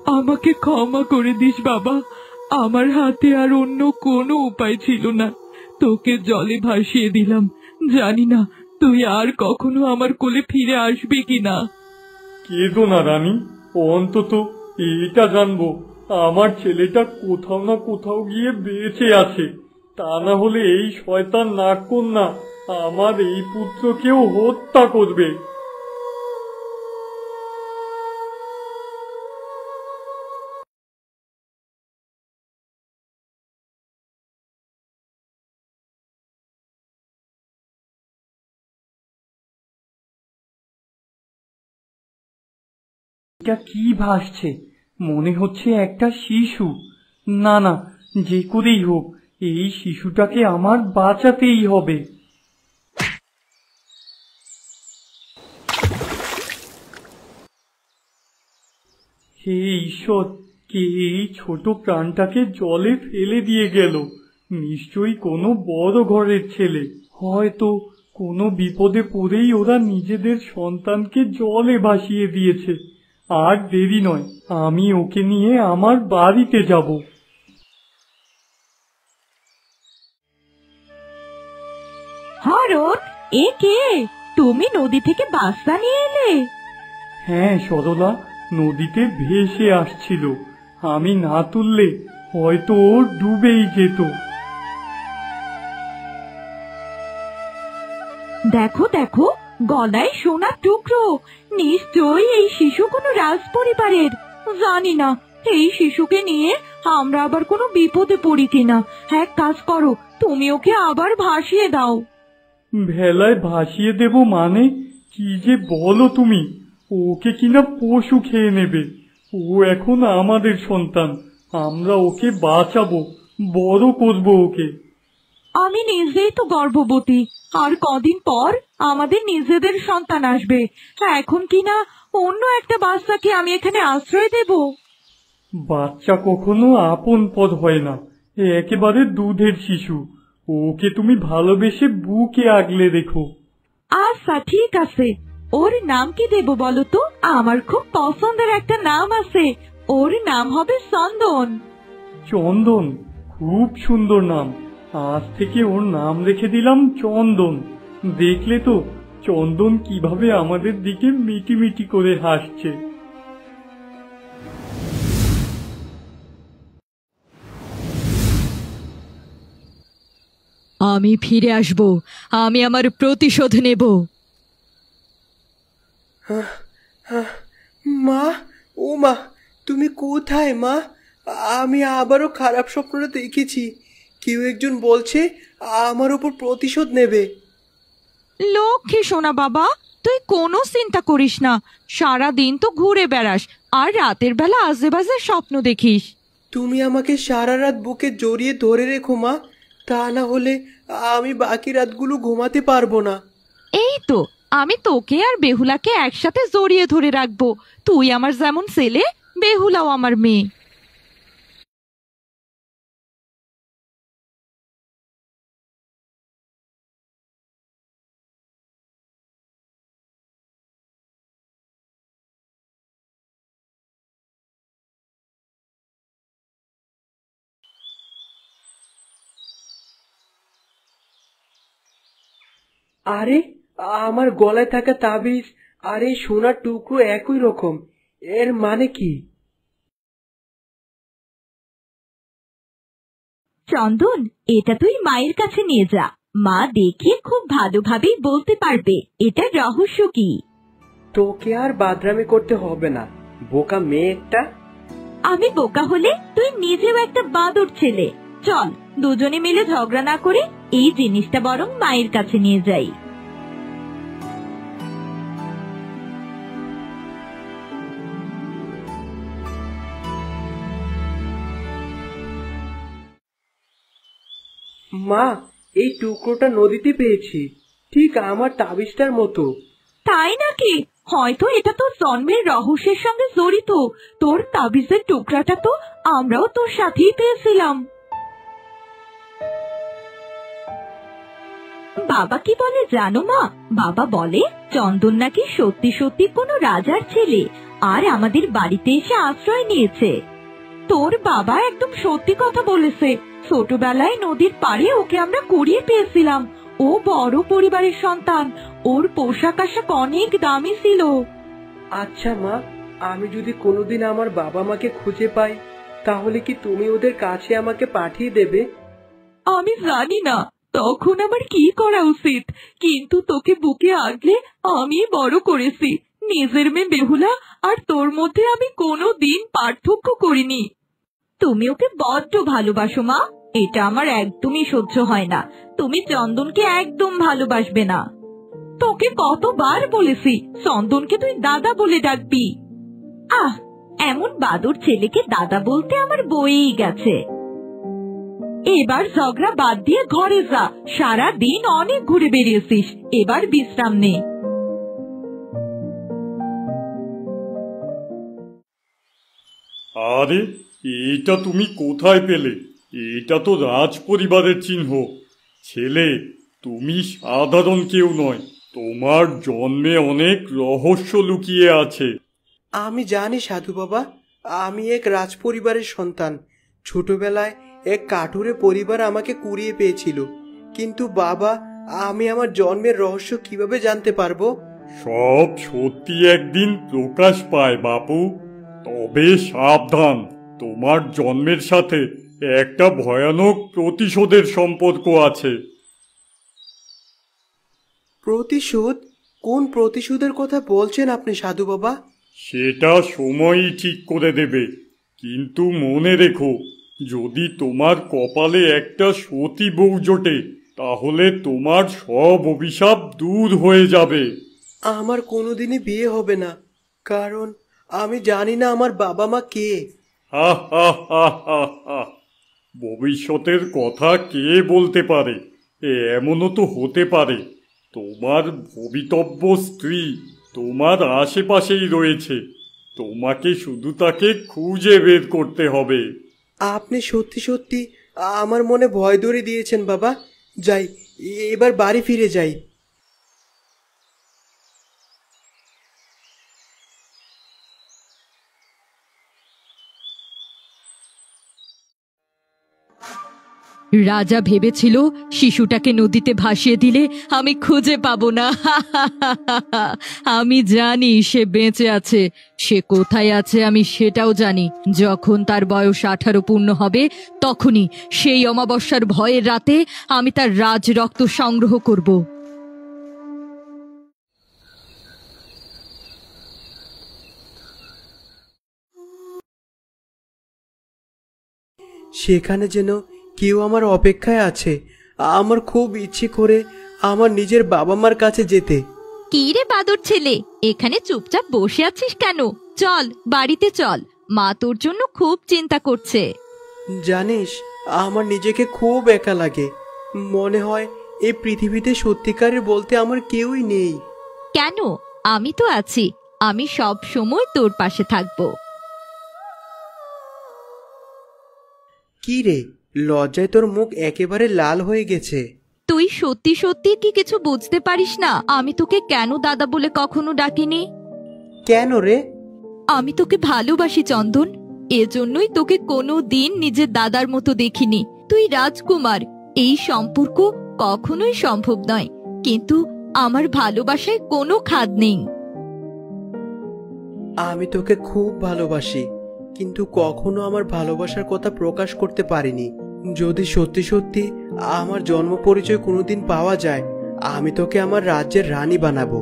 আমাকে ক্ষমা করে দিস বাবা। আমার হাতে আর অন্য কোনো উপায় ছিল না, তোকে জলে ভাসিয়ে দিলাম। জানি না তুই আর কখনো আমার কোলে ফিরে আসবি কিনা। কেঁদো না রানী, অন্তত এটা জানবো আমার ছেলেটা কোথাও না কোথাও গিয়ে বেঁচে আছে। তা না হলে এই শয়তান নাগকন্যা আমার এই পুত্রকেও হত্যা করবে। এটা কি ভাসছে? মনে হচ্ছে একটা শিশু। না না, যে করেই হোক এই শিশুটাকে আমার বাঁচাতেই হবে। হে ঈশ্বর, কে এই ছোট প্রাণটাকে জলে ফেলে দিয়ে গেল? নিশ্চয়ই কোনো বড় ঘরের ছেলে। হয়তো কোনো বিপদে পড়েই ওরা নিজেদের সন্তানকে জলে ভাসিয়ে দিয়েছে। আর দেরি নয়, আমি ওকে নিয়ে আমার বাড়িতে যাব। হরণ, এ কে? তুমি নদী থেকে বাস্তা নিয়ে এলে? হ্যাঁ সরলা, নদীতে ভেসে আসছিল। আমি না তুললে হয়তো ও ডুবেই যেত। দেখো দেখো, গলায় সোনার টুকরো। নিশ্চয়ই এই শিশু কোনো রাজ পরিবারের। জানি না এই শিশুকে নিয়ে আমরা আবার কোনো বিপদে পড়ি কিনা। এক কাজ করো, তুমি ওকে আবার ভাসিয়ে দাও। ভেলায় ভাসিয়ে দেব মানে? কি যে বলো তুমি! ওকে কিনা পশু খেয়ে নেবে। ও এখন আমাদের সন্তান, আমরা ওকে বাঁচাবো, বড় করবো ওকে। আমি নিজেই তো গর্ভবতী, আর কদিন পর আমাদের নিজেদের সন্তান আসবে। এখন কিনা অন্য একটা বাচ্চাকে আমি এখানে আশ্রয় দেব? বাচ্চা কখনো আপন পদ হয় না, একেবারে দুধের শিশু। ওকে তুমি ভালোবেসে বুকে আগলে রেখো। আচ্ছা ঠিক আছে, ওর নাম কি দেব বলো তো? আমার খুব পছন্দের একটা নাম আছে, ওর নাম হবে চন্দন। চন্দন? খুব সুন্দর নাম। আজ থেকে ওর নাম রেখে দিলাম চন্দন। দেখলে তো চন্দন কিভাবে আমাদের দিকে মিটিমিটি করে হাসছে। আমি ফিরে আসব, আমি আমার প্রতিশোধ নেব। মা, ও মা, তুমি কোথায় মা? আমি আবারও খারাপ স্বপ্নটা দেখেছি। কেউ একজন বলছে আমার উপর প্রতিশোধ নেবে। লক্ষ্মী সোনা বাবা, তুই কোনো চিন্তা করিস না। সারা দিন তো ঘুরে বেড়াস আর রাতের বেলা আজে বাজে স্বপ্ন দেখিস। তুমি আমাকে সারা রাত বুকে জড়িয়ে ধরে রেখো মা, তা না হলে আমি বাকি রাতগুলো ঘুমাতে পারবো না। এই তো, আমি তোকে আর বেহুলাকে একসাথে জড়িয়ে ধরে রাখবো। তুই আমার যেমন ছেলে, বেহুলাও আমার মেয়ে। আরে, আমার গলায় থাকা তাবিজ আর এই সোনার টুকরো একই রকম। এর মানে কি? চন্দন, এটা তুই মায়ের কাছে নিয়ে যা। মা দেখে খুব ভালোভাবেই বলতে পারবে এটার রহস্য কি। তোকে আর বাদরামি করতে হবে না, বোকা মেয়ে একটা। আমি বোকা হলে তুই নিজেও একটা বাদর ছেলে। চল, দুজনে মিলে ঝগড়া না করে এই জিনিসটা বরং মায়ের কাছে নিয়ে যাই। মা, এই টুকরোটা নদীতে পেয়েছি, ঠিক আমার তাবিজটার মতো। তাই নাকি? হয়তো এটা তোর জন্মের রহস্যের সঙ্গে জড়িত। তোর তাবিজের টুকরাটা তো আমরাও তোর সাথেই পেয়েছিলাম। বাবা কি বলে জানো মা? বাবা বলে চন্দন নাকি সত্যি সত্যি কোনো রাজার ছেলে, আর আমাদের বাড়িতে এসে আশ্রয় নিয়েছে। তোর বাবা একদম সত্যি কথা বলেছে, ছোটবেলায় নদীর পাড়ে ওকে আমরা কুড়িয়ে পেয়েছিলাম। ও বড় পরিবারের সন্তান, ওর পোশাক আশাক অনেক দামি ছিল। আচ্ছা মা, আমি যদি কোনোদিন আমার বাবা মাকে খুঁজে পাই তাহলে কি তুমি ওদের কাছে আমাকে পাঠিয়ে দেবে? আমি জানি না তখন আমার কি করা উচিত, কিন্তু তোকে বুকে আগলে আমি বড় করেছি। নিজের মেয়ে বেহুলা আর তোর মধ্যে আমি কোনো দিন পার্থক্য করিনি। তুমি ওকে বড্ড ভালোবাসো মা, এটা আমার একদমই সহ্য হয় না। তুমি চন্দনকে একদম ভালোবাসবে না। তোকে কতবার বলেছি চন্দনকে তুই দাদা বলে ডাকবি। আহ, এমন বাদর ছেলেকে দাদা বলতে আমার বইই গেছে। এবার ঝগড়া বাদ দিয়ে ঘরে যা, সারা দিন অনেক ঘুরে বেরিয়েছিস, এবার বিশ্রাম নে। আরে, এটা তুমি কোথায় পেলে? এটা তো রাজ পরিবারের চিহ্ন। ছেলে, তুমি সাধারণ কেউ নয়, তোমার জন্মে অনেক রহস্য লুকিয়ে আছে। আমি জানি সাধু বাবা, আমি এক রাজ পরিবারের সন্তান। ছোটবেলায় এক কাঠুরে পরিবার আমাকে কুড়িয়ে পেয়েছিল। কিন্তু বাবা, আমি আমার জন্মের রহস্য কিভাবে জানতে পারবো? সব সত্যি একদিন প্রকাশ পায় বাপু, তবে সাবধান, তোমার জন্মের সাথে একটা ভয়ানক প্রতিশোধের সম্পর্ক আছে। প্রতিশোধ? কোন প্রতিশোধের কথা বলছেন আপনি সাধু বাবা? সেটা সময়ই ঠিক করে দেবে, কিন্তু মনে রেখো, যদি তোমার কপালে একটা সতী বউ জোটে তাহলে তোমার সব অভিশাপ দূর হয়ে যাবে। আমার কোনোদিনই বিয়ে হবে না, কারণ আমি জানি না আমার বাবা মা কে। হা হা হা হা হা। ভবিষ্যতের কথা কে বলতে পারে? এমনও তো হতে পারে তোমার ভবিতব্য স্ত্রী তোমার আশেপাশেই রয়েছে, তোমাকে শুধু তাকে খুঁজে বের করতে হবে। আপনি সত্যি সত্যি আমার মনে ভয় ধরে দিয়েছেন বাবা। যাই, এবার বাড়ি ফিরে যাই। রাজা ভেবেছিল শিশুটাকে নদীতে ভাসিয়ে দিলে আমি খুঁজে পাবো না। আমি জানি সে বেঁচে আছে, সে কোথায় আছে আমি সেটাও জানি। যখন তার বয়স 18 পূর্ণ হবে তখনই সেই অমাবস্যার ভয়ের রাতে আমি তার রাজ রক্ত সংগ্রহ করব। সেখানে যেন কেউ আমার অপেক্ষায় আছে। আমার খুব ইচ্ছে করে আমার নিজের বাবা মার কাছে যেতে। কি রে বাদর ছেলে, এখানে চুপচাপ বসে আছিস কেন? চল বাড়িতে চল, মা তোর জন্য খুব চিন্তা করছে। জানিস, আমার নিজেকে খুব একা লাগে। মনে হয় এই পৃথিবীতে সত্যিকারের বলতে আমার কেউই নেই। কেন? আমি তো আছি, আমি সব সময় তোর পাশে থাকবো। কি রে, লজ্জায় তোর মুখ একেবারে লাল হয়ে গেছে। তুই সত্যি সত্যি কি কিছু বুঝতে পারিস না আমি তোকে কেন দাদা বলে কখনো ডাকিনি? কেন রে? আমি তোকে ভালোবাসি চন্দন, এজন্যই তোকে কোনো দিন নিজের দাদার মতো দেখিনি। তুই রাজকুমার, এই সম্পর্ক কখনোই সম্ভব নয়, কিন্তু আমার ভালোবাসায় কোনো খাদ নেই। আমি তোকে খুব ভালোবাসি, কিন্তু কখনো আমার ভালোবাসার কথা প্রকাশ করতে পারিনি। যদি সত্যি সত্যি আমার জন্ম পরিচয় কোনোদিন পাওয়া যায়, আমি তোকে আমার রাজ্যের রানী বানাবো।